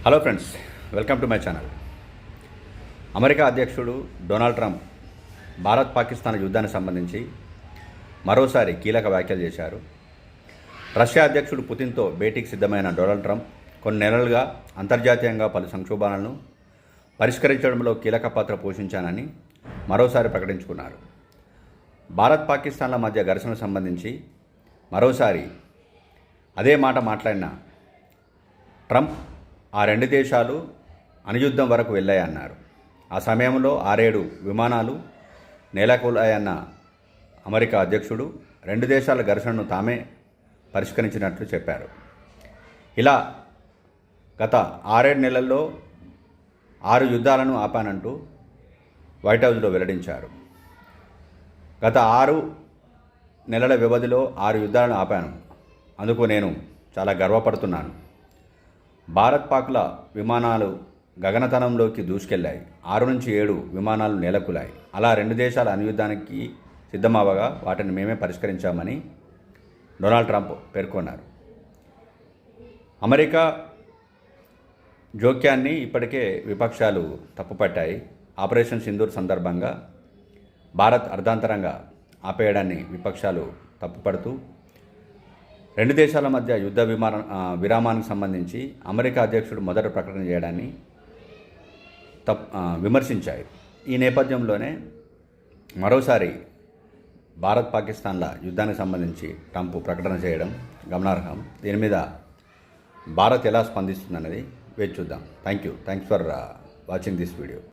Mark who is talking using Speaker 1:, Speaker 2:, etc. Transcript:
Speaker 1: Hello friends, welcome to my channel. America అధ్యక్షుడు Donald Trump Bharat Pakistan యుద్ధానికి సంబంధించి మరోసారి కీలక వ్యాఖ్యలు చేశారు. రష్యా అధ్యక్షుడు పుతిన్తో భేటీకి సిద్ధమైన డొనాల్డ్ ట్రంప్ కొన్ని నెలలుగా అంతర్జాతీయంగా పలు సంక్షోభాలను పరిష్కరించడంలో కీలక పాత్ర పోషించానని మరోసారి ప్రకటించుకున్నారు. భారత్ పాకిస్తాన్ల మధ్య ఘర్షణకు సంబంధించి మరోసారి అదే మాట మాట్లాడిన ట్రంప్ ఆ రెండు దేశాలు అణుయుద్ధం వరకు వెళ్ళాయన్నారు. ఆ సమయంలో 6-7 విమానాలు నేలకూలాయన్న అమెరికా అధ్యక్షుడు రెండు దేశాల ఘర్షణను తామే పరిష్కరించినట్లు చెప్పారు. ఇలా గత 6-7 నెలల్లో 6 యుద్ధాలను ఆపానంటూ వైట్ హౌస్లో వెల్లడించారు. గత 6 నెలల వ్యవధిలో 6 యుద్ధాలను ఆపాను, అందుకు నేను చాలా గర్వపడుతున్నాను. భారత్ పాక్ల విమానాలు గగనతలంలోకి దూసుకెళ్లాయి. 6-7 విమానాలు నేలకూలాయి. అలా రెండు దేశాల అణుయుద్ధానికి సిద్ధమవగా వాటిని మేమే పరిష్కరించామని డొనాల్డ్ ట్రంప్ పేర్కొన్నారు. అమెరికా జోక్యాన్ని ఇప్పటికే విపక్షాలు తప్పుపట్టాయి. ఆపరేషన్ సింధూర్ సందర్భంగా భారత్ అర్ధాంతరంగా ఆపేయడాన్ని విపక్షాలు తప్పుపడుతూ రెండు దేశాల మధ్య యుద్ధ విరామానికి సంబంధించి అమెరికా అధ్యక్షుడు మొదట ప్రకటన చేయడాన్ని విమర్శించాయి. ఈ నేపథ్యంలోనే మరోసారి భారత్ పాకిస్తాన్ల యుద్ధానికి సంబంధించి ట్రంప్ ప్రకటన చేయడం గమనార్హం. దీని మీద భారత్ ఎలా స్పందిస్తుందనేది వేచి చూద్దాం. Thanks for watching this video.